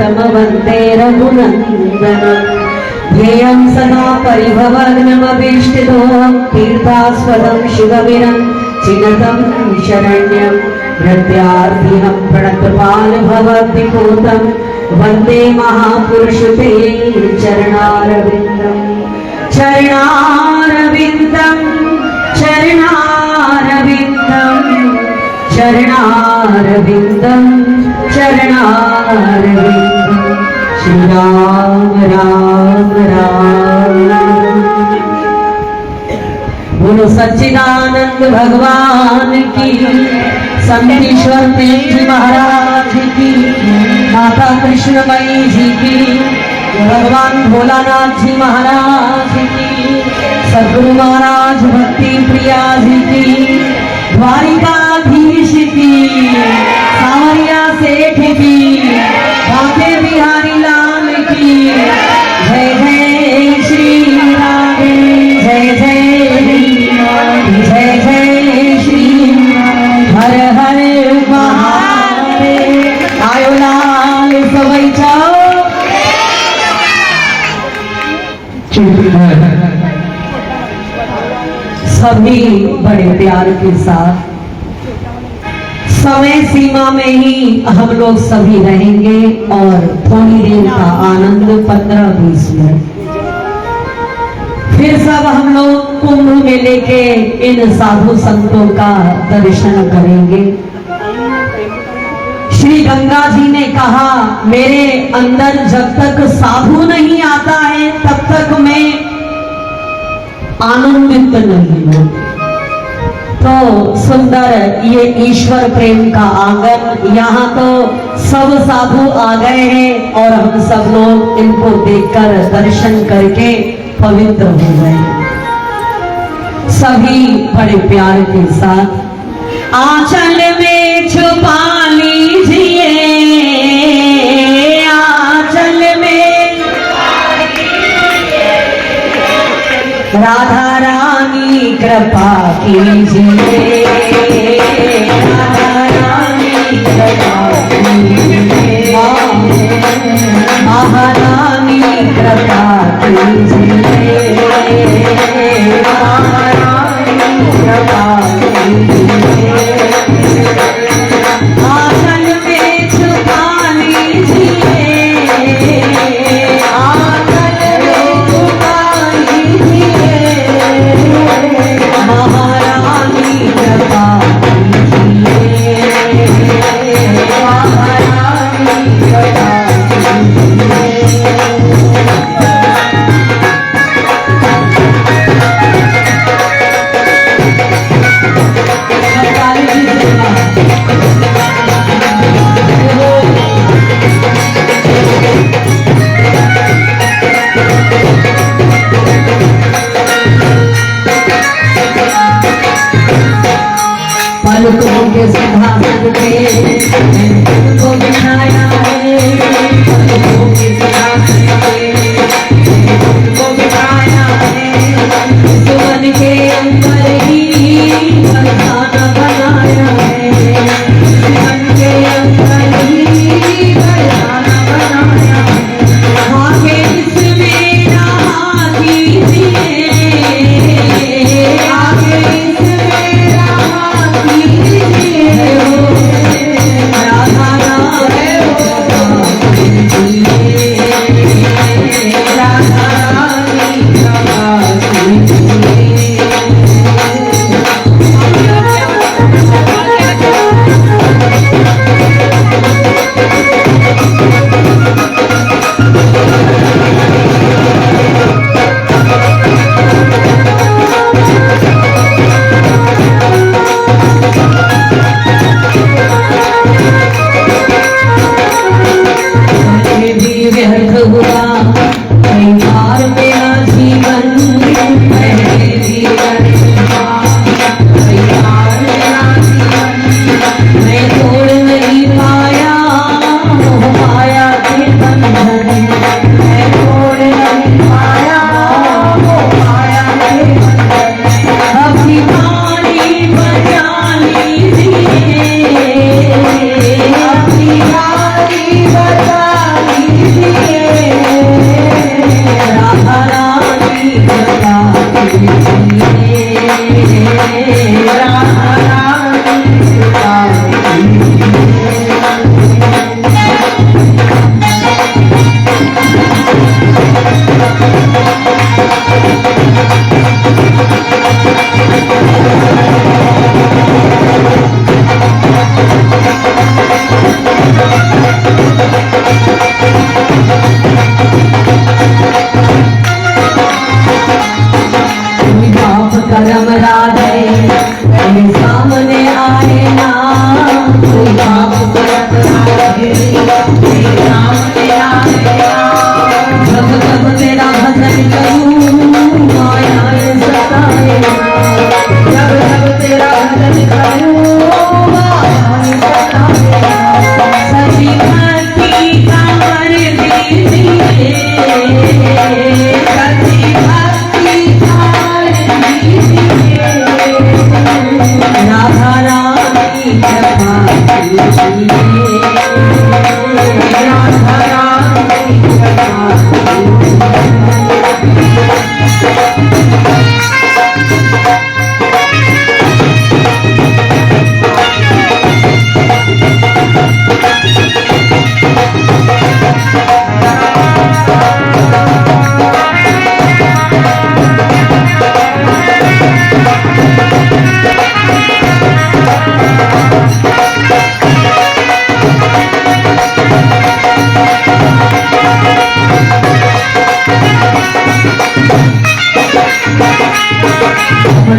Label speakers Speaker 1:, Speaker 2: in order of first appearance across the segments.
Speaker 1: परम वन्दे रघुनन्दनम् ध्येयं सदा परिभवग्नमभीष्टितो तीर्थास्पदं शिवविरं चिनतं शरण्यं प्रत्यार्थिनं प्रणतपालभवद्विपूतं वन्दे महापुरुषते चरणारविन्दं चरणारविन्दं चरणारविन्दं चरणारविन्दं चरणारविन्दं श्री राम राम राम। बोलो सच्चिदानंद भगवान की, संतीश्वर प्रेम जी महाराज की, माता कृष्णमयी जी की, भगवान भोलानाथ जी महाराज की, सद्गुरु महाराज भक्ति प्रिया जी की, द्वारिकाधीश की, सावरिया सेठ की, बांके बिहारी लाल की, जय जय श्री राधे, जय जय जय जय श्री हर हर महादेव। आयो लाल सवई जाओ। सभी बड़े प्यार के साथ समय सीमा में ही हम लोग सभी रहेंगे और थोड़ी देर का आनंद 15-20 मिनट फिर सब हम लोग कुंभ मेले के इन साधु संतों का दर्शन करेंगे। श्री गंगा जी ने कहा मेरे अंदर जब तक साधु नहीं आता है तब तक मैं आनंदित नहीं हूं। तो सुंदर ये ईश्वर प्रेम का आंगन, यहाँ तो सब साधु आ गए हैं और हम सब लोग इनको देखकर दर्शन करके पवित्र हो गए। सभी बड़े प्यार के साथ आंचल में छुपा लीजिए, आंचल में राधा रानी कृपा कीजिए, राधा रानी कृपा कीजिए, महारानी कृपा कीजिए, महारानी कृपा कीजिए। आंचल में छुपा लीजिए, आंचल में छुपा लीजिए, महारानी कृपा कीजिए, महारानी कृपा पलकों के सिंहासन पे तुमको बिठाया है, पलकों के सिंहासन पे तुमको बिठाया है, सुमन के अंदर ही बरसाना बनाया है, सुमन के अंदर ही बरसाना बनाया है। आके इसमें नहा कीजिए, आके इसमें नहा कीजिए, राधा रानी कृपा कीजिए, राधा रानी कृपा कीजिए। ये भी व्यर्थ हुआ कई बार मेरा जीवन, पहले भी व्यर्थ हुआ कई बार मेरा जीवन, मैं तोड़ नहीं पाया मोह माया के बंधन, मैं तोड़ नहीं पाया मोह माया के बंधन। अपनी वाणी बजा लीजिए, अपनी वाणी बजा लीजिए, करम राधे मेरे सामने आए ना, कोई बाप करम राधे मेरे सामने आए ना, जब जब तेरा भजन करूं माया सताए ना, जब जब तेरा भजन करूं माया सताए ना, सच्ची भक्ति का कर दीजिए, सच्ची भक्ति राधा रानी कृपा कीजिए, राधा रानी कृपा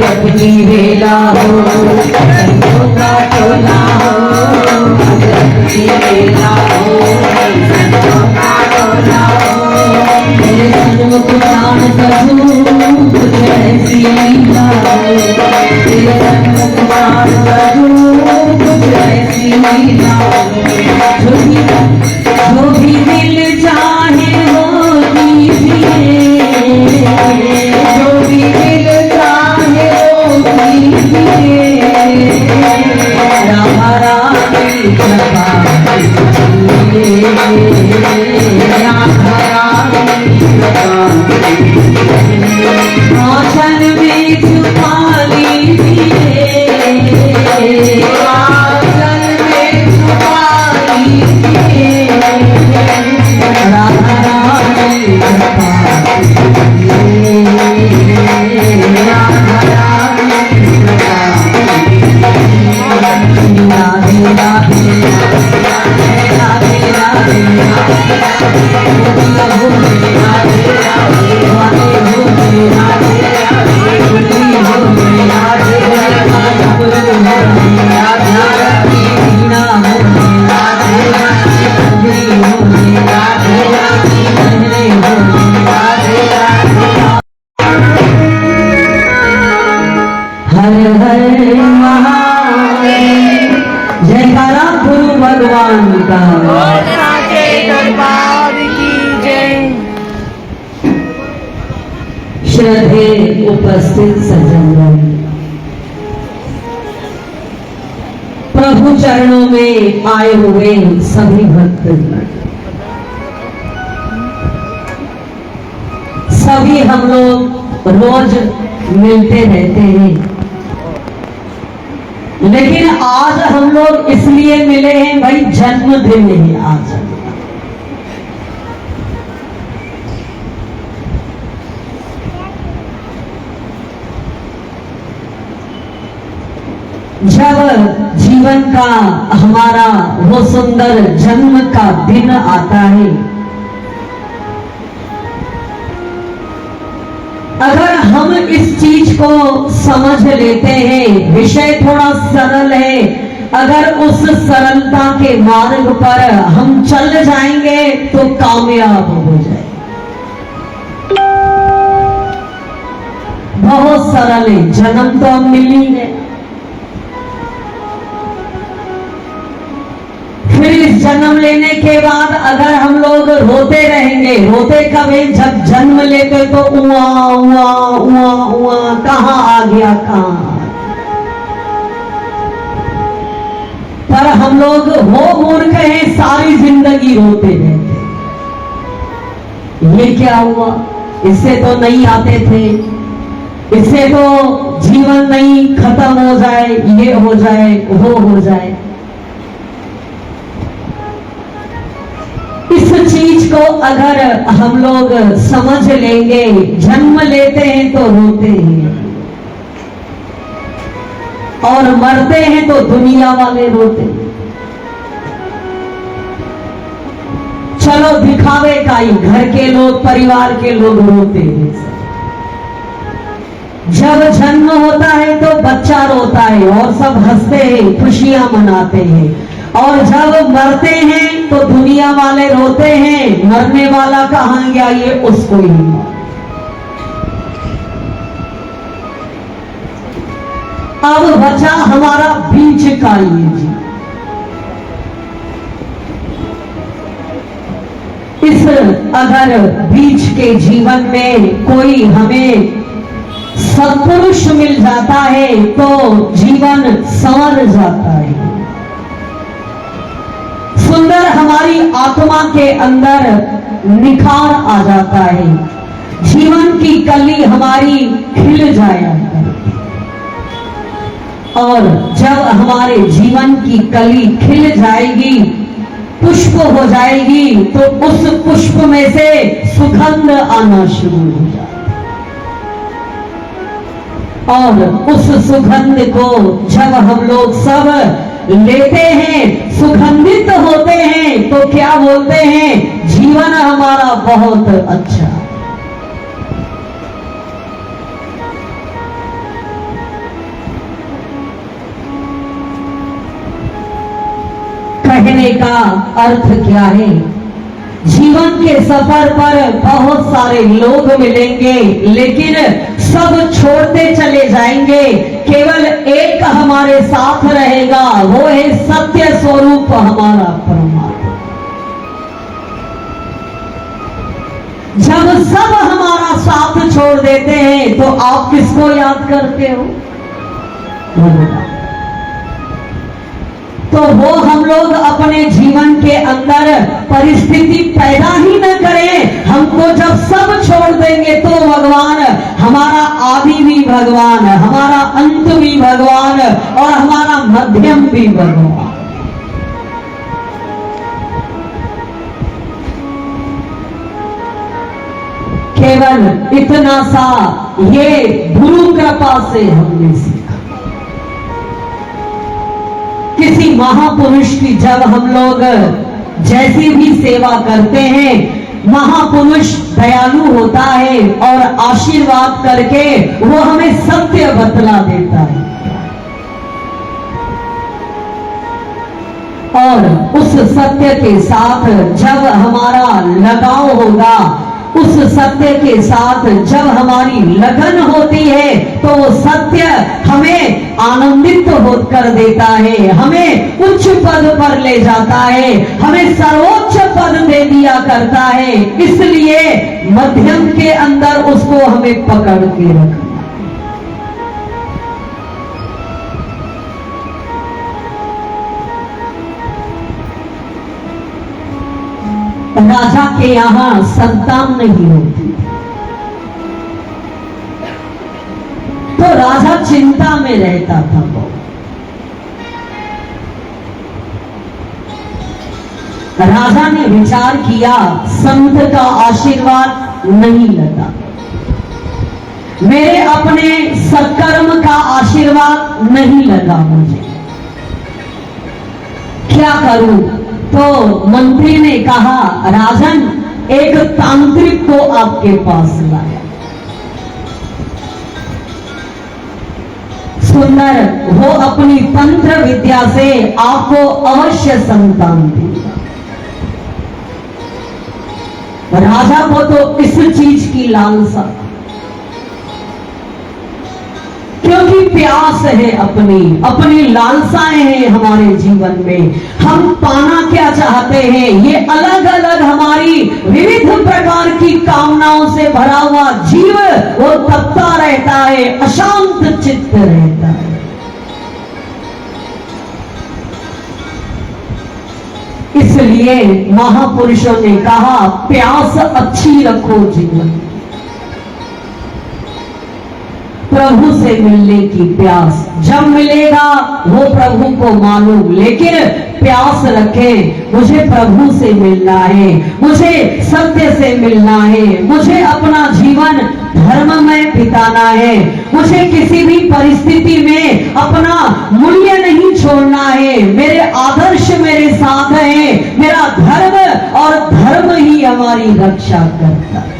Speaker 1: अपनी वेला हो संतों का टोला हो, अपनी वेला हो संतों का टोला हो, मेरे सन्मुख प्राण करूं कुछ ऐसी लीला हो, मेरे सन्मुख प्राण करूं कुछ ऐसी लीला हो, जो भी दिल चाहे वो दीजिए, जो भी दिल राधा रानी कृपा कीजिए, राधा रानी कृपा कीजिए, आंचल में छुपा लीजिए, आंचल में छुपा लीजिए, राधा रानी कृपा कीजिए, राधा रानी कृपा राधे राधे राधे राधे हर हर महादेव, जयकारा गुरु भगवान का,
Speaker 2: दरबार की जय।
Speaker 1: श्रद्धे उपस्थित सज्जनों, प्रभु चरणों में आए हुए सभी भक्त, सभी हम लोग रोज मिलते रहते हैं, लेकिन आज हम लोग इसलिए मिले हैं भाई जन्मदिन है आज। जब जीवन का हमारा वो सुंदर जन्म का दिन आता है, अगर हम इस चीज को समझ लेते हैं, विषय थोड़ा सरल है, अगर उस सरलता के मार्ग पर हम चल जाएंगे तो कामयाब हो जाए। बहुत सरल है, जन्म तो हम मिली है, फिर इस जन्म लेने के बाद अगर हम लोग रोते रहेंगे, रोते कब है? जब जन्म लेते तो उआ उआ उआ उआ, कहां आ गया कहां। पर हम लोग वो मूर्ख हैं, सारी जिंदगी रोते रहते, ये क्या हुआ, इससे तो नहीं आते थे, इससे तो जीवन नहीं खत्म हो जाए, ये हो जाए वो हो जाए। इस चीज को अगर हम लोग समझ लेंगे, जन्म लेते हैं तो रोते हैं और मरते हैं तो दुनिया वाले रोते हैं। चलो दिखावे का ही घर के लोग, परिवार के लोग रोते हैं। जब जन्म होता है तो बच्चा रोता है और सब हंसते हैं, खुशियां मनाते हैं। और जब मरते हैं तो दुनिया वाले रोते हैं, मरने वाला कहां गया ये उसको ही मालूम। अब बचा हमारा बीच का ये जी। इस अगर बीच के जीवन में कोई हमें सत्पुरुष मिल जाता है तो जीवन संवर जाता है। सुंदर हमारी आत्मा के अंदर निखार आ जाता है, जीवन की कली हमारी खिल जाया करती। और जब हमारे जीवन की कली खिल जाएगी, पुष्प हो जाएगी, तो उस पुष्प में से सुगंध आना शुरू हो जाएगी। और उस सुगंध को जब हम लोग सब लेते हैं, सुगंधित होते हैं, तो क्या बोलते हैं, जीवन हमारा बहुत अच्छा। कहने का अर्थ क्या है, जीवन के सफर पर बहुत सारे लोग मिलेंगे, लेकिन सब छोड़ते चले जाएंगे। केवल एक हमारे साथ रहेगा, वो है सत्य स्वरूप हमारा परमात्मा। जब सब हमारा साथ छोड़ देते हैं तो आप किसको याद करते हो? तो वो हम लोग अपने जीवन के अंदर परिस्थिति पैदा ही न करें। हमको जब सब छोड़ देंगे तो भगवान, हमारा आदि भी भगवान, हमारा अंत भी भगवान और हमारा मध्यम भी भगवान। केवल इतना सा ये गुरु कृपा से हमने सीखा। किसी महापुरुष की जब हम लोग जैसी भी सेवा करते हैं, महापुरुष दयालु होता है और आशीर्वाद करके वो हमें सत्य बतला देता है। और उस सत्य के साथ जब हमारा लगाव होगा, उस सत्य के साथ जब हमारी लगन होती है, तो वो सत्य हमें आनंदित होकर देता है, हमें उच्च पद पर ले जाता है, हमें सर्वोच्च पद दे दिया करता है। इसलिए मध्यम के अंदर उसको हमें पकड़ के रखना। राजा के यहां संतान नहीं होती, तो राजा चिंता में रहता था। राजा ने विचार किया, संत का आशीर्वाद नहीं लगा, मेरे अपने सत्कर्म का आशीर्वाद नहीं लगा, मुझे क्या करूं? तो मंत्री ने कहा, राजन एक तांत्रिक को आपके पास लाया। सुंदर वो अपनी तंत्र विद्या से आपको अवश्य संतान देगा। राजा को तो इस चीज की लालसा, क्योंकि प्यास है, अपनी लालसाएं हैं हमारे जीवन में। हम पाना क्या चाहते हैं, ये अलग अलग हमारी विविध प्रकार की कामनाओं से भरा हुआ जीव वो तपता रहता है, अशांत चित्त रहता है। इसलिए महापुरुषों ने कहा, प्यास अच्छी रखो जीवन। तो प्रभु से मिलने की प्यास। जब मिलेगा वो प्रभु को मालूम, लेकिन प्यास रखें, मुझे प्रभु से मिलना है, मुझे सत्य से मिलना है, मुझे अपना जीवन धर्म में बिताना है, मुझे किसी भी परिस्थिति में अपना मूल्य नहीं छोड़ना है, मेरे आदर्श मेरे साथ है, मेरा धर्म और धर्म ही हमारी रक्षा करता है।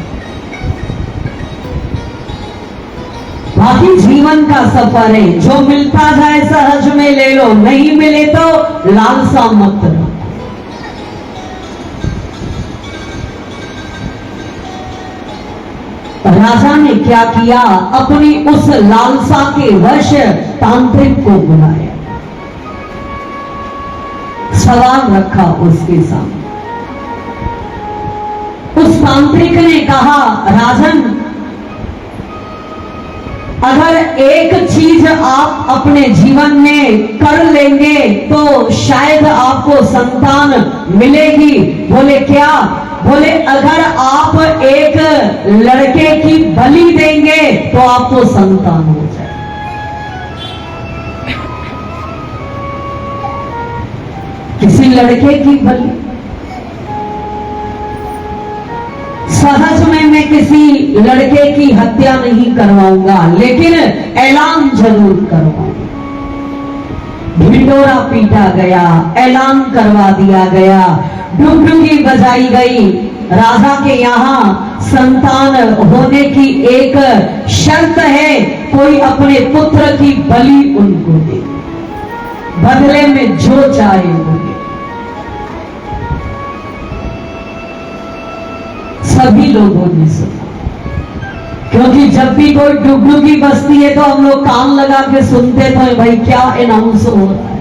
Speaker 1: बाकी जीवन का सफर है, जो मिलता जाए सहज में ले लो, नहीं मिले तो लालसा मत रहो। राजा ने क्या किया, अपनी उस लालसा के वश तांत्रिक को बुलाया, सवाल रखा उसके सामने। उस तांत्रिक ने कहा, राजन, अगर एक चीज आप अपने जीवन में कर लेंगे तो शायद आपको संतान मिलेगी। बोले क्या? बोले अगर आप एक लड़के की बलि देंगे तो आपको संतान हो जाए। किसी लड़के की बलि? सहज में मैं किसी लड़के की हत्या नहीं करवाऊंगा, लेकिन ऐलान जरूर करवाऊंगा। ढिंडोरा पीटा गया, ऐलान करवा दिया गया, डुगडुगी बजाई गई। राजा के यहाँ संतान होने की एक शर्त है, कोई अपने पुत्र की बलि उनको दे, बदले में जो चाहे वो दे। सभी लोगों ने सुना, क्योंकि जब भी कोई डुगडुगी बजती है तो हम लोग कान लगा के सुनते थे, भाई क्या अनाउंस हो रहा है।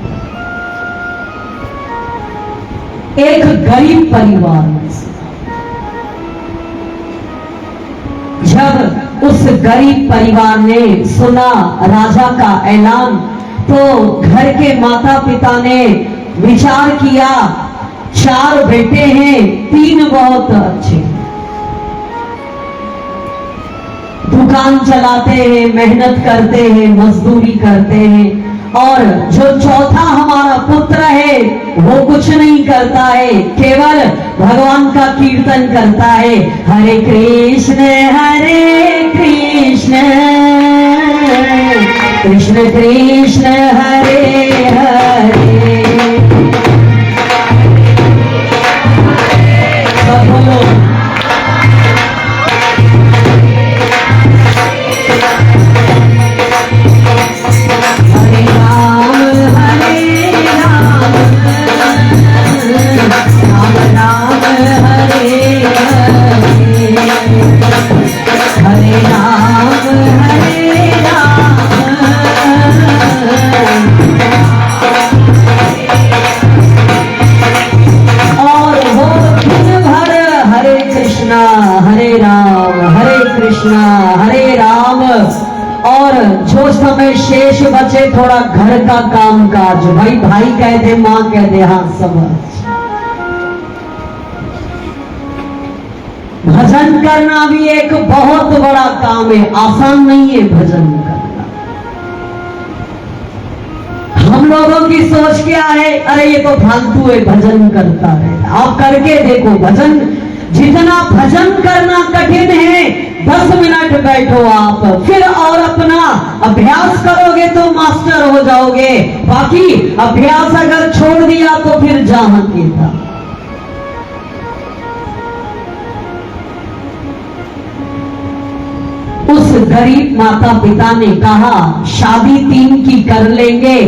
Speaker 1: एक गरीब परिवार में से जब उस गरीब परिवार ने सुना राजा का ऐलान, तो घर के माता पिता ने विचार किया, 4 बेटे हैं, 3 बहुत अच्छे, दुकान चलाते हैं, मेहनत करते हैं, मजदूरी करते हैं, और जो चौथा हमारा पुत्र है वो कुछ नहीं करता है, केवल भगवान का कीर्तन करता है। हरे कृष्ण कृष्ण कृष्ण हरे हरे। सब बोलो, हरे राम। और जो समय शेष बचे थोड़ा घर का काम काज, भाई कह दे, माँ कह दे, हाँ समझ। भजन करना भी एक बहुत बड़ा काम है, आसान नहीं है भजन करना। हम लोगों की सोच क्या है, अरे ये तो फालतू है, भजन करता है। आप करके देखो, भजन जितना भजन करना कठिन है, 10 मिनट बैठो आप, फिर और अपना अभ्यास करोगे तो मास्टर हो जाओगे। बाकी अभ्यास अगर छोड़ दिया तो फिर जहां की था। उस गरीब माता पिता ने कहा, शादी 3 की कर लेंगे,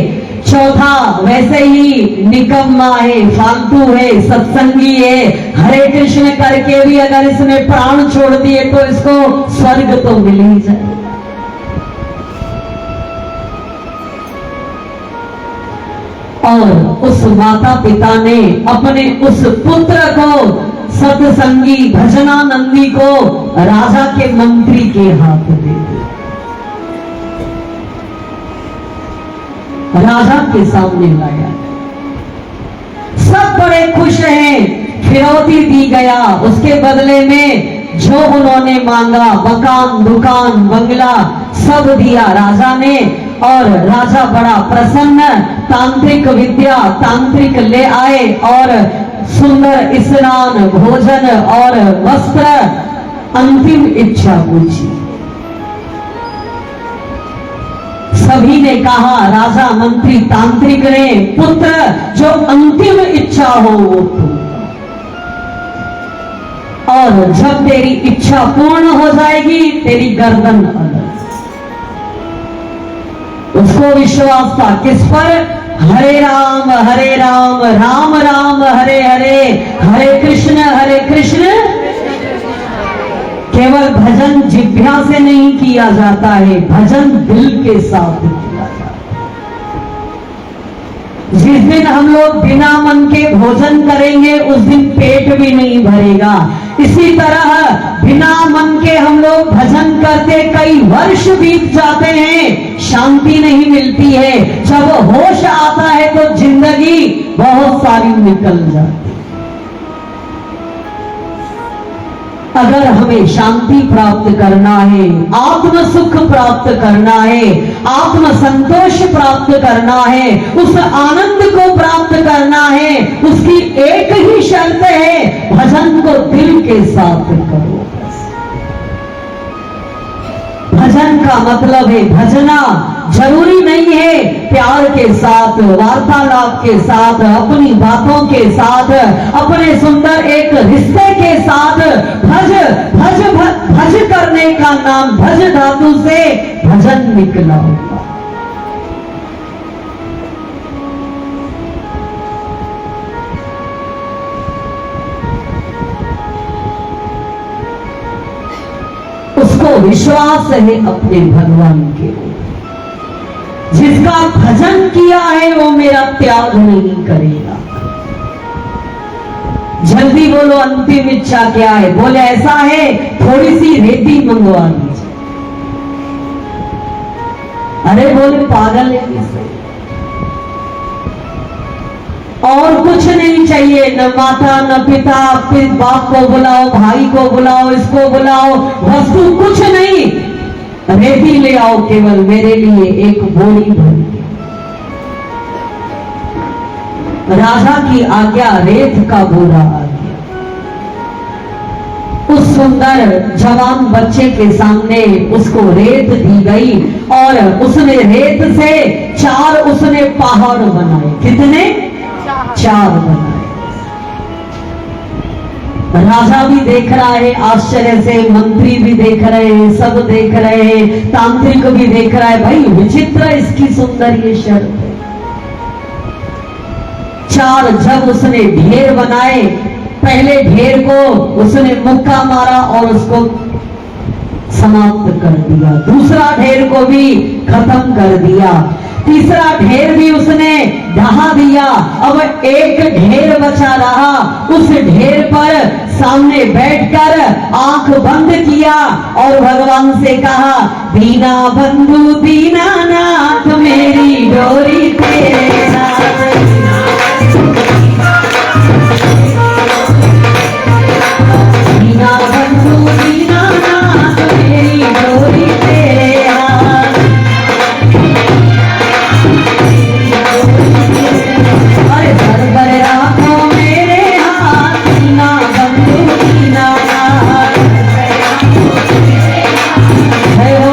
Speaker 1: चौथा वैसे ही निकम्मा है, फालतू है, सत्संगी है, हरे कृष्ण करके भी अगर इसने प्राण छोड़ दिए तो इसको स्वर्ग तो मिल ही जाए। और उस माता पिता ने अपने उस पुत्र को, सत्संगी भजनानंदी को, राजा के मंत्री के हाथ दे दिया। राजा के सामने लाया, सब बड़े खुश हैं, फिरौती दी गया, उसके बदले में जो उन्होंने मांगा, मकान, दुकान, बंगला सब दिया राजा ने। और राजा बड़ा प्रसन्न, तांत्रिक विद्या तांत्रिक ले आए और सुंदर स्नान, भोजन और वस्त्र, अंतिम इच्छा पूछी। सभी ने कहा, राजा, मंत्री, तांत्रिक ने, पुत्र जो अंतिम इच्छा हो वो तू। और जब तेरी इच्छा पूर्ण हो जाएगी तेरी गर्दन अलग। उसको विश्वास था किस पर? हरे राम राम राम हरे हरे, हरे कृष्ण केवल भजन जिह्वा से नहीं किया जाता है, भजन दिल के साथ किया जाता है। जिस दिन हम लोग बिना मन के भोजन करेंगे उस दिन पेट भी नहीं भरेगा। इसी तरह बिना मन के हम लोग भजन करते कई वर्ष बीत जाते हैं, शांति नहीं मिलती है। जब होश आता है तो जिंदगी बहुत सारी निकल जाती है। अगर हमें शांति प्राप्त करना है, आत्म सुख प्राप्त करना है, आत्म संतोष प्राप्त करना है, उस आनंद को प्राप्त करना है, उसकी एक ही शर्त है, भजन को दिल के साथ करो। भजन का मतलब है भजना। जरूरी नहीं है प्यार के साथ, वार्तालाप के साथ, अपनी बातों के साथ, अपने सुंदर एक रिश्ते के साथ। भज भज भज, भज करने का नाम भज धातु से भजन निकला होगा। उसको विश्वास है अपने भगवान के ऊपर। जिसका भजन किया है वो मेरा त्याग नहीं करेगा। जल्दी बोलो, अंतिम इच्छा क्या है? बोले ऐसा है, थोड़ी सी रेती मंगवा लीजिए। अरे बोले पागल है किसे? और कुछ नहीं चाहिए, न माता न पिता, फिर बाप को बुलाओ, भाई को बुलाओ, इसको बुलाओ, वस्तु कुछ नहीं, रेती ले आओ केवल मेरे लिए एक बोरी भर। राजा की आज्ञा, रेत का बोरा आ गया। उस सुंदर जवान बच्चे के सामने उसको रेत दी गई और उसने रेत से 4 उसने पहाड़ बनाए। कितने? 4 बनाए। राजा भी देख रहा है आश्चर्य से, मंत्री भी देख रहे हैं, सब देख रहे हैं, तांत्रिक भी देख रहा है। भाई विचित्र इसकी सुंदर ये शर्त है। 4 जब उसने ढेर बनाए, पहले ढेर को उसने मुक्का मारा और उसको समाप्त कर दिया, दूसरा ढेर को भी खत्म कर दिया, तीसरा ढेर भी उसने ढहा दिया। अब एक ढेर बचा रहा। उस ढेर पर सामने बैठकर आंख बंद किया और भगवान से कहा, दीना बंधु दीनानाथ मेरी डोरी तेरे साथ। दीना बंधु दीनानाथ मेरी डोरी तेरे हाथ। अरे सर पर राखो मेरे हाथ, दीना बंधु दीनानाथ। जय हो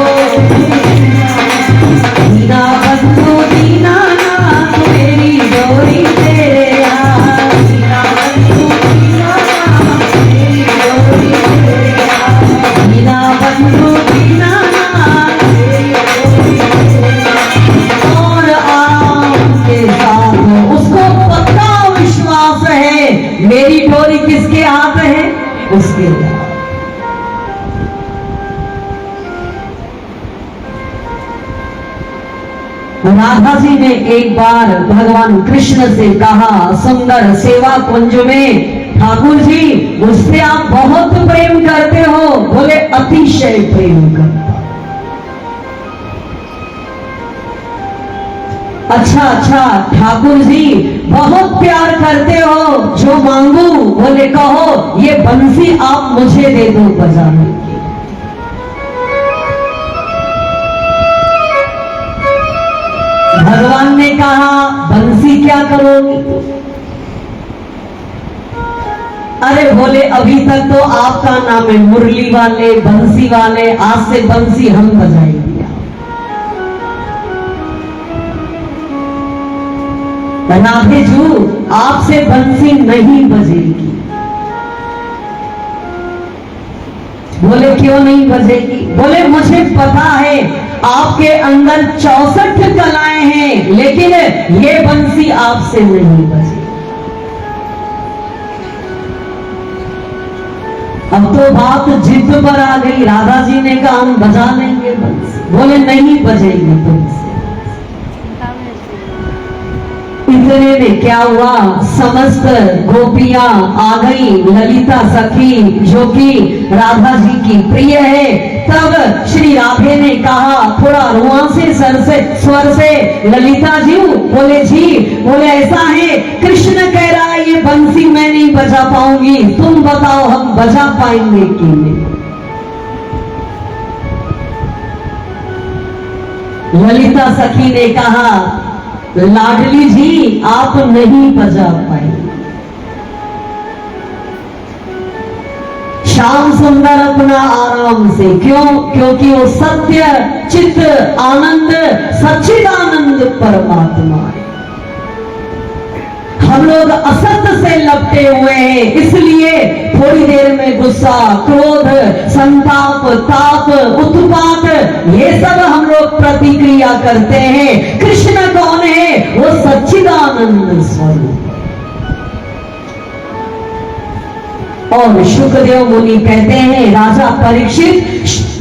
Speaker 1: दीना बंधु दीनानाथ मेरी डोरी तेरे हाथ। दीना बंधु दीनानाथ मेरी डोरी तेरे हाथ। दीना बंधु दीनानाथ मेरी डोरी तेरे हाथ। और आराम के साथ उसको पक्का विश्वास है मेरी डोरी किसके हाथ है? उसके हाथ। राधा जी ने एक बार भगवान कृष्ण से कहा सुंदर सेवा कुंज में, ठाकुर जी मुझसे आप बहुत प्रेम करते हो। बोले अतिशय प्रेम करता। अच्छा अच्छा ठाकुर जी बहुत प्यार करते हो, जो मांगू बोले कहो, ये बंसी आप मुझे दे दो बजाने की। भगवान ने कहा बंसी क्या करोगी? अरे बोले अभी तक तो आपका नाम है मुरली वाले, बंसी वाले, आज से बंसी हम बजाएंगे। राधे जू आपसे बंसी नहीं बजेगी। बोले क्यों नहीं बजेगी? बोले मुझे पता है आपके अंदर 64 कलाएं हैं, लेकिन ये बंसी आपसे नहीं बजेगी। अब तो बात जिद पर आ गई। राधा जी ने कहा हम बजा लेंगे बंसी। बोले नहीं बजेगी तुमसे। इतने में क्या हुआ, समस्त गोपियां आ गई, ललिता सखी जो कि राधा जी की प्रिय है। तब श्री राधे ने कहा थोड़ा रुआ से स्वर से, ललिता जी बोले जी, बोले ऐसा है कृष्ण कह रहा है ये बंसी मैं नहीं बजा पाऊंगी, तुम बताओ हम बजा पाएंगे कि नहीं? ललिता सखी ने कहा लाडली जी आप नहीं बजा पाए। श्याम सुंदर अपना आराम से, क्यों? क्योंकि वो सत्य चित्त आनंद सच्चिदानंद परमात्मा है। हम लोग असत से लपटे हुए हैं, इसलिए थोड़ी देर में गुस्सा, क्रोध, संताप, ताप, उत्पात, ये सब हम लोग प्रतिक्रिया करते हैं। कृष्ण कौन है? वो सच्चिदानंद स्वरूप। और शुक्रदेव मुनि कहते हैं राजा परीक्षित,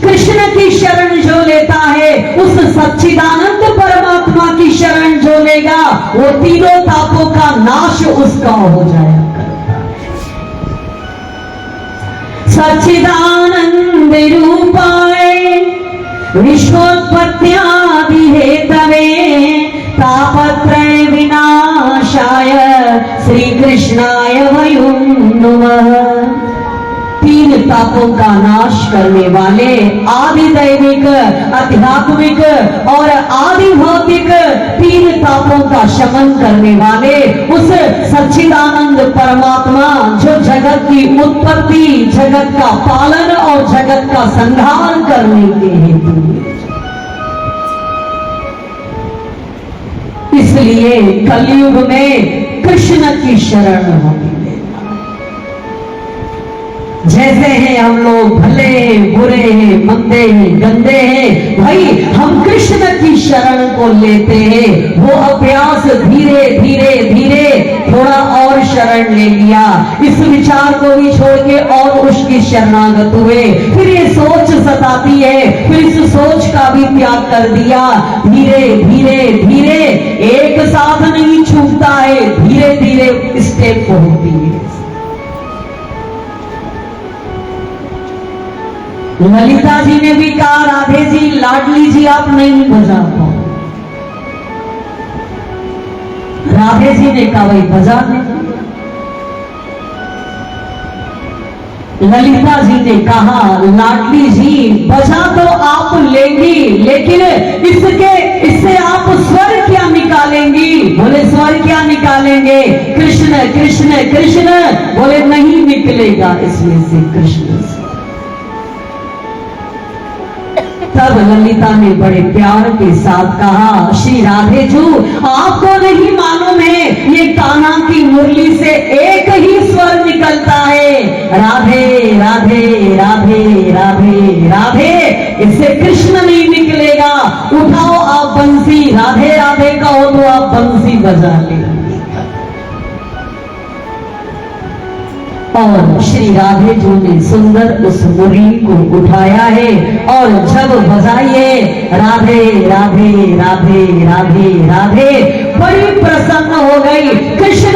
Speaker 1: कृष्ण की शरण जो लेता है, उस सच्चिदानंद परमात्मा की शरण जो लेगा, वो तीनों तापों का नाश उसका हो जाएगा। सच्चिदानंद रूपाय विश्वोत्पत्त्यादि हेतवे तापत्रय विनाशाय श्री कृष्णाय वयं नमः। तीन तापों का नाश करने वाले, आदि दैविक, आध्यात्मिक और आदि भौतिक तीन तापों का शमन करने वाले उस सच्चिदानंद परमात्मा जो जगत की उत्पत्ति, जगत का पालन और जगत का संहार करने के हेतु, इसलिए कलयुग में कृष्ण की शरण होगी। जैसे हैं हम लोग, भले हैं, बुरे हैं, मंदे हैं, गंदे हैं, भाई हम कृष्ण की शरण को लेते हैं। वो अभ्यास धीरे धीरे धीरे थोड़ा और शरण ले लिया, इस विचार को भी छोड़ के और उसकी शरणागत हुए। फिर ये सोच सताती है, फिर इस सोच का भी त्याग कर दिया। धीरे धीरे धीरे, एक साथ नहीं छूटता है, धीरे धीरे स्टेप होती है। ललिता जी ने भी कहा राधे जी, लाडली जी आप नहीं बजा पाओ। राधे जी ने कहा भाई बजा दे। ललिता जी ने कहा लाडली जी बजा तो आप लेंगी, लेकिन इससे आप स्वर क्या निकालेंगी? बोले स्वर क्या निकालेंगे? कृष्ण कृष्ण कृष्ण। बोले नहीं निकलेगा इसमें से कृष्ण से। तब ललिता ने बड़े प्यार के साथ कहा श्री राधे जू आपको नहीं मालूम है, ये कान्हा की मुरली से एक ही स्वर निकलता है, राधे राधे राधे राधे राधे। इससे कृष्ण नहीं निकलेगा। उठाओ आप बंसी, राधे राधे कहो तो आप बंसी बजा ले। और श्री राधे जी ने सुंदर उस मुरली को उठाया है और जब बजाइए राधे राधे राधे राधे राधे, बड़ी प्रसन्न हो गई। कृष्ण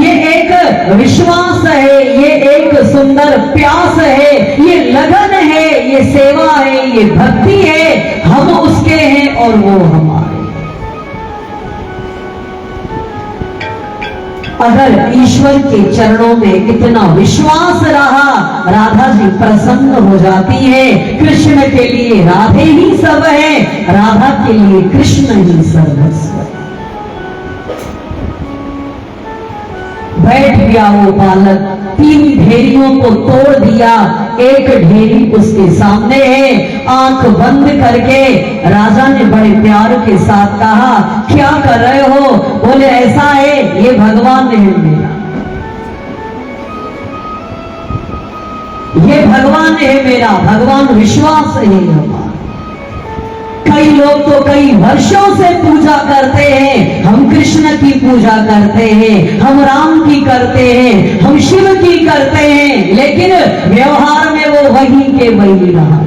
Speaker 1: ये एक विश्वास है, ये एक सुंदर प्यास है, ये लगन है, ये सेवा है, ये भक्ति है। हम उसके हैं और वो हमारे। अगर ईश्वर के चरणों में इतना विश्वास रहा, राधा जी प्रसन्न हो जाती है। कृष्ण के लिए राधे ही सब है, राधा के लिए कृष्ण ही सर्वस्व। बैठ गया वो बालक, 3 ढेरियों को तोड़ दिया, एक ढेरी उसके सामने है। आंख बंद करके राजा ने बड़े प्यार के साथ कहा, क्या कर रहे हो? बोले ऐसा है, ये भगवान है मेरा, ये भगवान है मेरा, भगवान विश्वास है हमारा। कई लोग तो कई वर्षों से पूजा करते हैं, हम कृष्ण की पूजा करते हैं, हम राम की करते हैं, हम शिव की करते हैं, लेकिन व्यवहार में वो वही के वही रहा।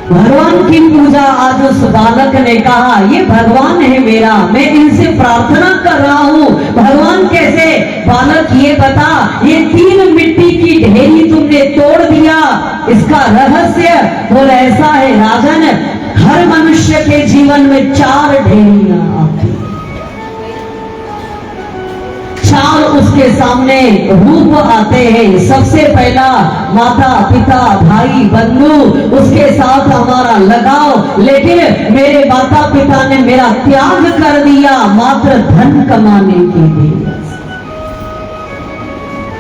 Speaker 1: भगवान की पूजा आज उस बालक ने कहा, ये भगवान है मेरा, मैं इनसे प्रार्थना कर रहा हूं। भगवान कैसे? बालक ये बता, ये 3 मिट्टी की ढेरी तुमने तोड़ दिया, इसका रहस्य? बोले ऐसा है राजन, हर मनुष्य के जीवन में 4 ढेरियां आती, 4 उसके सामने रूप आते हैं। सबसे पहला माता पिता भाई बंधु, उसके साथ हमारा लगाव, लेकिन मेरे माता पिता ने मेरा त्याग कर दिया मात्र धन कमाने के लिए,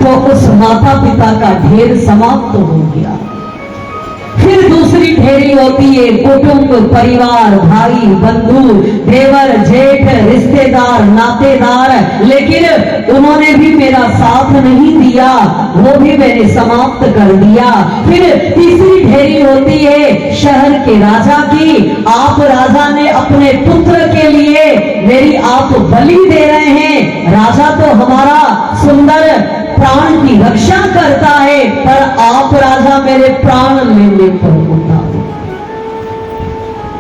Speaker 1: तो उस माता पिता का ढेर समाप्त हो गया। फिर दूसरी ढेरी होती है कुटुंब परिवार, भाई बंधु, देवर जेठ, रिश्तेदार नातेदार, लेकिन उन्होंने भी मेरा साथ नहीं दिया, वो भी मैंने समाप्त कर दिया। फिर तीसरी ढेरी होती है शहर के राजा की, आप राजा ने अपने पुत्र के लिए मेरी आप बलि दे रहे हैं। राजा तो हमारा सुंदर प्राण की रक्षा करता है, पर आप राजा मेरे प्राण लेने पर होता।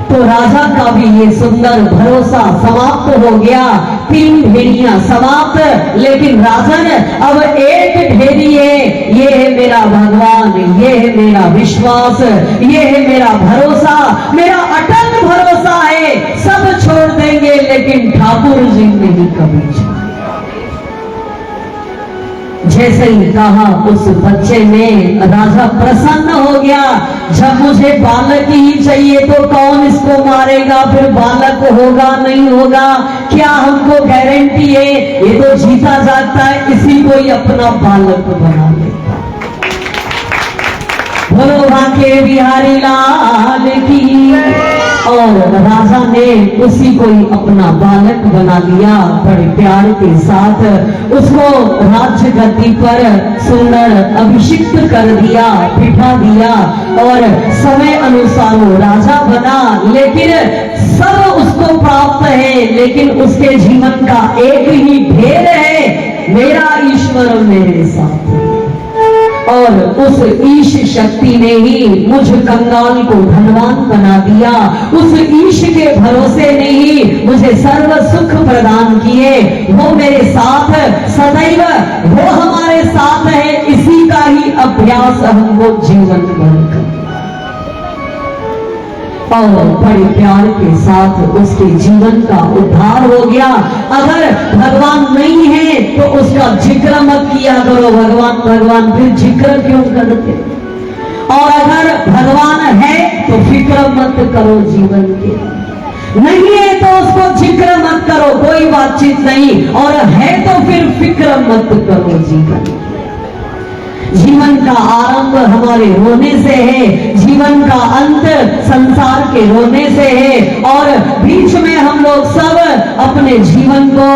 Speaker 1: तो राजा का भी ये सुंदर भरोसा समाप्त हो गया, 3 ढेरियां समाप्त, लेकिन राजन अब एक ढेरी है, ये है मेरा भगवान, ये है मेरा विश्वास, ये है मेरा भरोसा, मेरा अटल भरोसा है। सब छोड़ देंगे लेकिन ठाकुर जी नहीं कभी छोड़। जैसे ही कहा उस बच्चे में राजा प्रसन्न हो गया। जब मुझे बालक ही चाहिए तो कौन इसको मारेगा? फिर बालक होगा नहीं होगा क्या हमको गारंटी है? ये तो जीता जागता है, इसी को ही अपना बालक बना लेता। बोलो भाग्य बिहारी लाल की। और राजा ने उसी को ही अपना बालक बना लिया, बड़े प्यार के साथ उसको राज्य गद्दी पर सुंदर अभिषिक्त कर दिया, बिठा दिया और समय अनुसार वो राजा बना। लेकिन सब उसको प्राप्त है, लेकिन उसके जीवन का एक ही ढेर है, मेरा ईश्वर मेरे साथ है। और उस ईश शक्ति ने ही मुझ कंगाल को धनवान बना दिया, उस ईश के भरोसे ने ही मुझे सर्व सुख प्रदान किए। वो मेरे साथ सदैव, वो हमारे साथ है, इसी का ही अभ्यास हमको जीवन भर कर। और बड़े प्यार के साथ उसके जीवन का उद्धार हो गया। अगर भगवान नहीं है तो उसका जिक्र मत किया करो, भगवान भगवान, फिर जिक्र क्यों करते? और अगर भगवान है तो फिक्र मत करो जीवन के, नहीं है तो उसको जिक्र मत करो, कोई बातचीत नहीं, और है तो फिर फिक्र मत करो जीवन। जीवन का आरंभ हमारे रोने से है, जीवन का अंत संसार के रोने से है, और बीच में हम लोग सब अपने जीवन को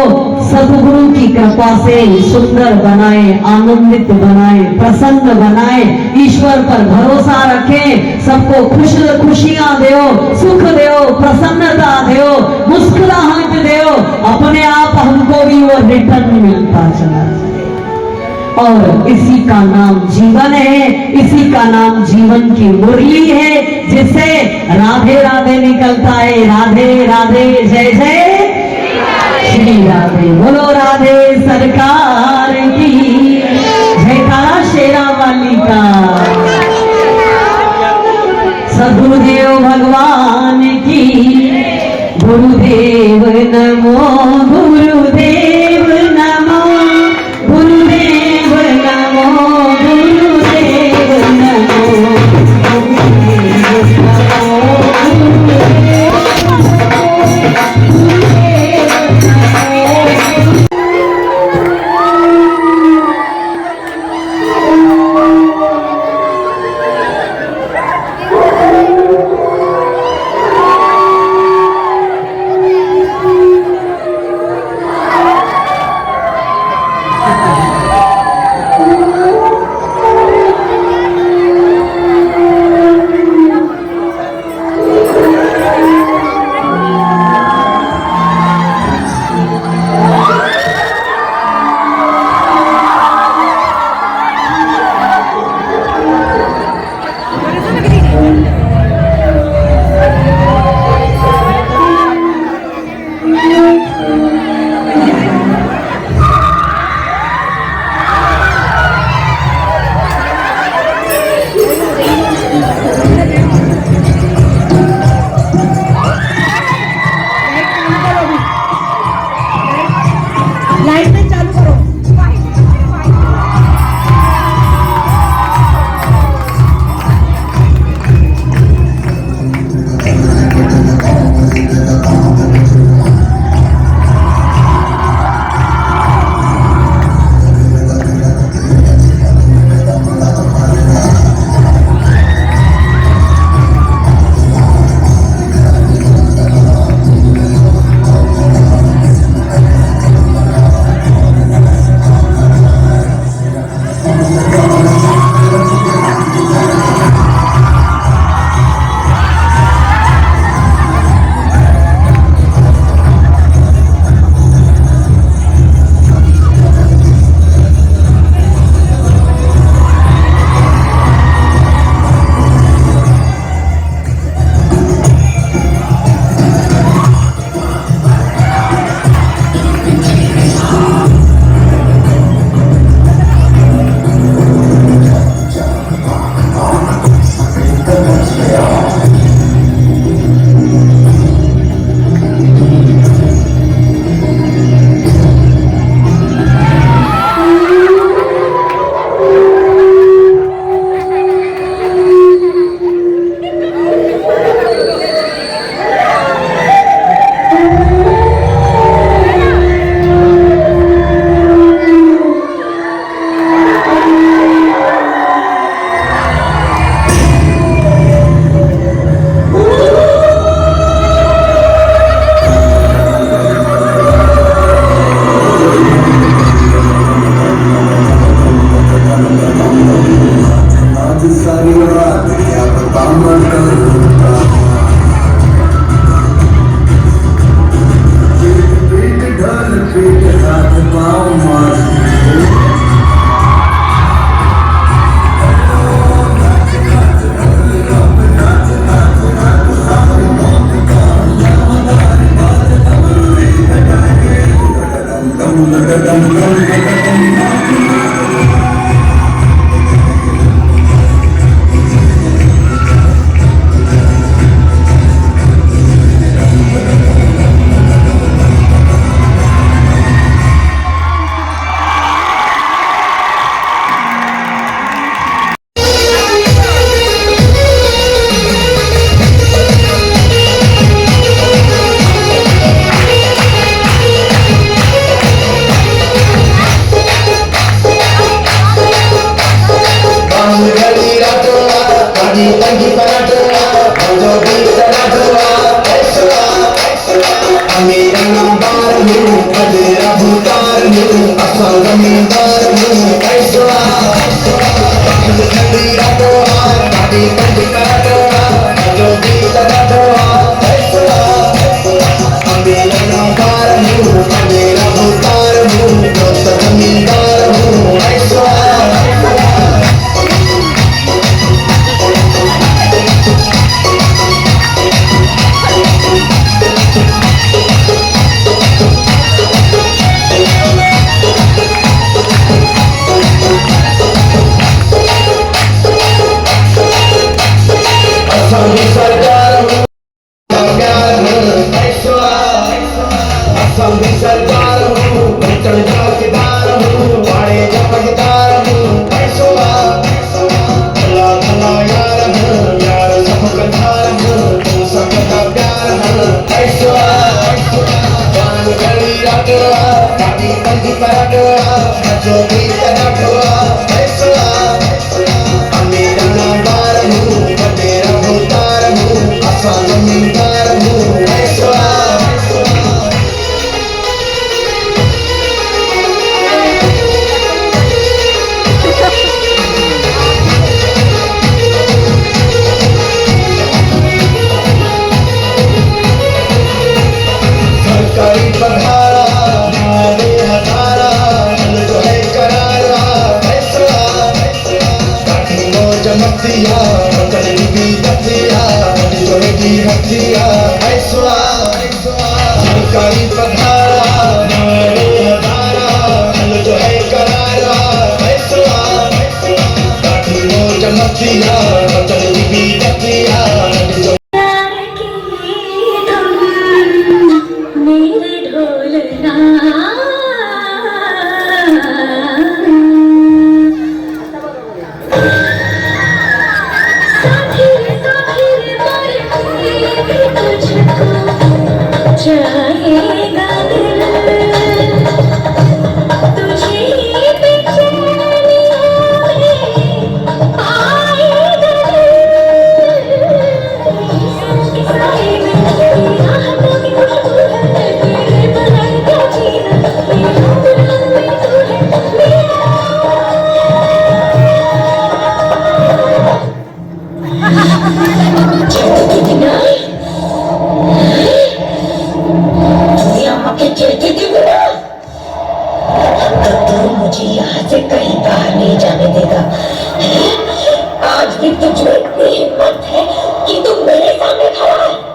Speaker 1: सद्गुरु की कृपा से सुंदर बनाए, आनंदित बनाए, प्रसन्न बनाए, ईश्वर पर भरोसा रखें, सबको खुशियां दो, सुख दो, प्रसन्नता दो, मुस्कुराहट दो, अपने आप हमको भी वो रिटर्न मिलता चला जाए। और इसी का नाम जीवन है, इसी का नाम जीवन की मुरली है, जिससे राधे राधे निकलता है। राधे राधे, जय जय श्री राधे। बोलो राधे सरकार की, जयकारा शेरा वाली का। सदगुरुदेव भगवान की, गुरुदेव नमो गुरु गुरुदेव नमो गुरुदेव नमो गुरुदेव नमो गुरुदेव
Speaker 3: चमकतिया चलेगी गतिया जोड़ेगी हथिया ऐसा सरकारी पधारा मारो हजारा जो है करारा ऐसा काठी वो चमकतिया चलेगी गतिया
Speaker 4: प्यार की धुन मेरे ढोलना साथी साथी मरते तुझको चाहेगा दिल तुझे ही बेचैनियों में पाएगा दिल साए में तेरी राहतों की खुशबू है तेरे बगैर क्या जीना मेरा दिल में तू है मेरा चलती बिना यहाँ के चलती थी बिना तो तू मुझे यहाँ से कहीं बाहर नहीं जाने देगा आज भी तुझ में इतनी हिम्मत है कि तू मेरे सामने खड़ा है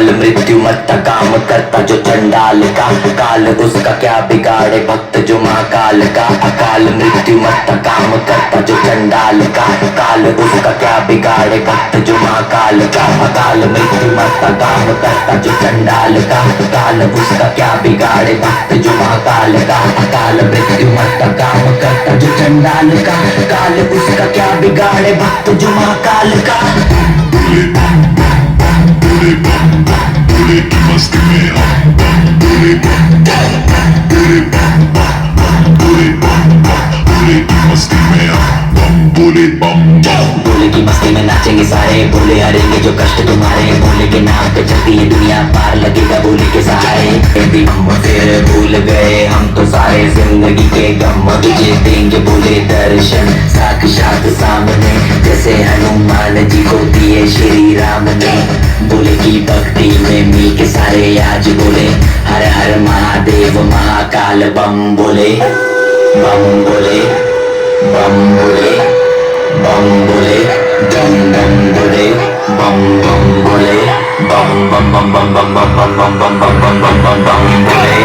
Speaker 5: अकाल मृत्यु मत काम करता जो चंडाल का, काल उसका क्या बिगाड़े भक्त जो महाकाल का। अकाल मृत्यु मत काम करता जो चंडाल का, काल उसका क्या बिगाड़े भक्त जो महाकाल का। अकाल मृत्यु मत काम करता जो चंडाल का, काल उसका क्या बिगाड़े भक्त जो महाकाल का। अकाल मृत्यु मत काम करता जो चंडाल का, काल उसका क्या बिगाड़े भक्त जो महाकाल का।
Speaker 6: भोले की मस्ती में हम बम भोले की मस्ती में हम बम भोले बम बम।
Speaker 5: भोले की मस्ती में नाचेंगे सारे, भोले हरेंगे जो कष्ट तुम्हारे। भोले के नाम पे चलती है दुनिया, पार लगेगा भोले के सहारे। यदि हम फिर भूल गए हम तो सारे जिंदगी के गम, तुझे देंगे भोले दर्शन साक्षात सामने, जैसे हनुमान जी को दिए श्री राम ने। भोले की भक्ति में मिल के सारे आज बोले, हर हर महादेव महाकाल बम बोले, बम बोले, बम बोले, बम बोले, बम बम बोले, बम बम बोले, बम बम बम बम बम बम बम बम बम बम बम बम बम बोले।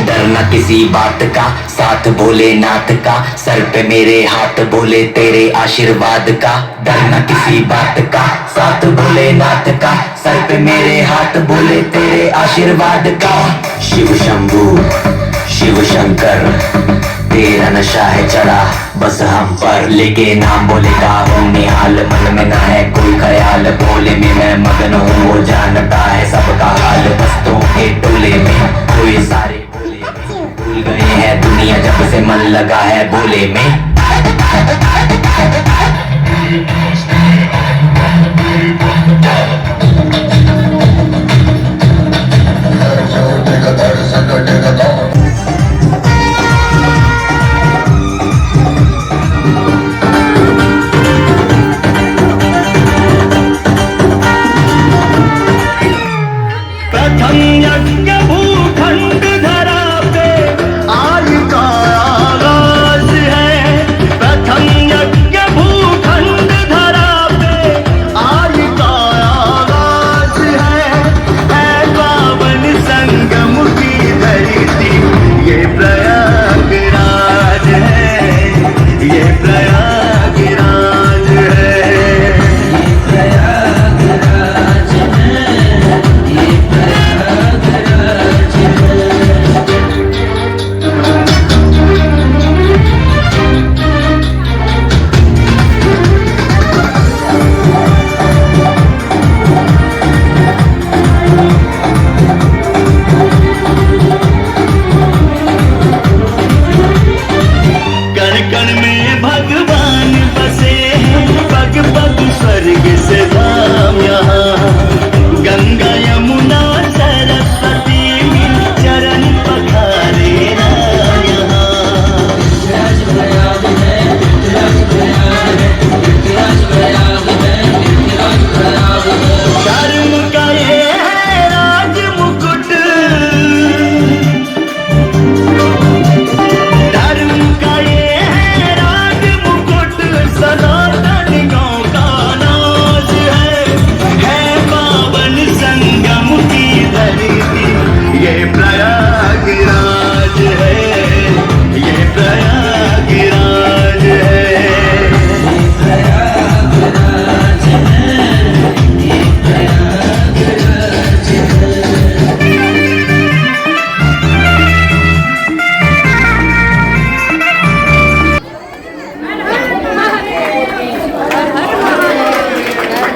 Speaker 5: डरना किसी बात का, साथ भोलेनाथ का, सर पे मेरे हाथ भोले तेरे आशीर्वाद का। डरना किसी बात का, साथ भोलेनाथ का, सर पे मेरे हाथ भोले तेरे आशीर्वाद का। शिव शंभू शिव शंकर तेरा नशा है चढ़ा बस हम पर, लेके नाम भोले का हूँ निहाल, मन में ना है कोई ख्याल। भोले में मैं मगन हूँ वो जानता है सबका हाल, बस्तों के टोले में कोई सारे भूल गए हैं दुनिया जब से मन लगा है भोले में।
Speaker 3: प्रथम यज्ञ भूखंड धरा पे आज का आगाज है। प्रथम यज्ञ भूखंड धरा पे आज का आगाज है पावन संगम की धरती ये प्रयागराज है, ये प्रयागराज है। कण कण में भगवान बसे हैं, पग पग स्वर्ग से धाम यहाँ। गंगा यमुना सरस्वती चरण पखारे ना यहाँ। धर्म का ये है राज मुकुट, धर्म का ये है राज मुकुट, सनातन गाँव का नाज है पावन संगम की धरती ये प्रयागराज है, ये प्रयागराज है।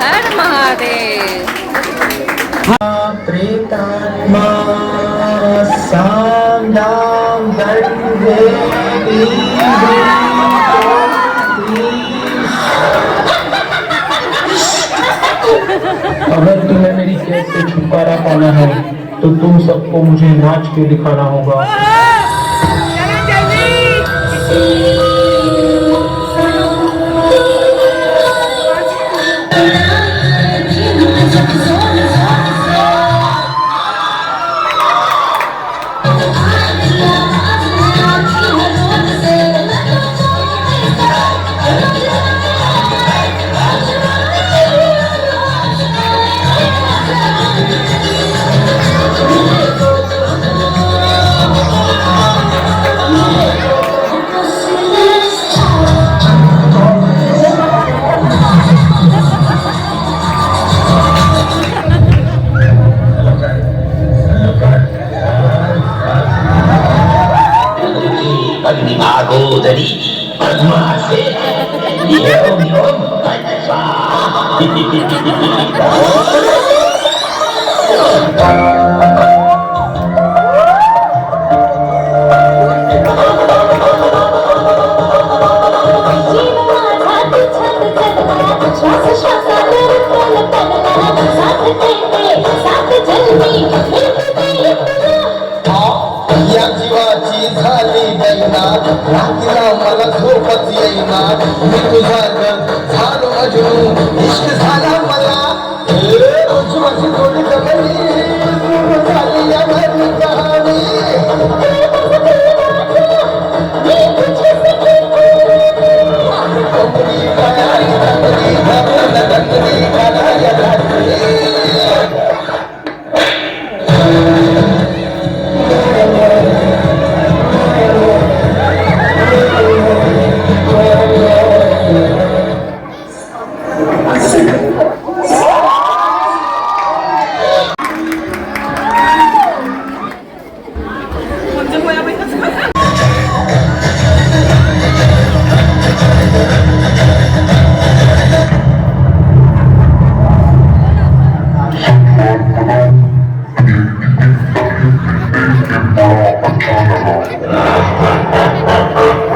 Speaker 2: हर महादेव।
Speaker 3: प्रेतात्मा सामदाम दंडे
Speaker 7: अगर तुम्हें मेरी कैद से छुटकारा पाना है तो तुम सबको मुझे नाच के दिखाना होगा।
Speaker 4: ओम ओम
Speaker 8: या जीवाची झाली दैना रात्रीला मला झोपच येईना मी तुझा झालो मजनू इश्क झाला मला तुझी माझी थोडी जगली झाली या घरी कहाणी कमली कयारी कमली घालून कमली घालाया घातली
Speaker 6: Bum bullet,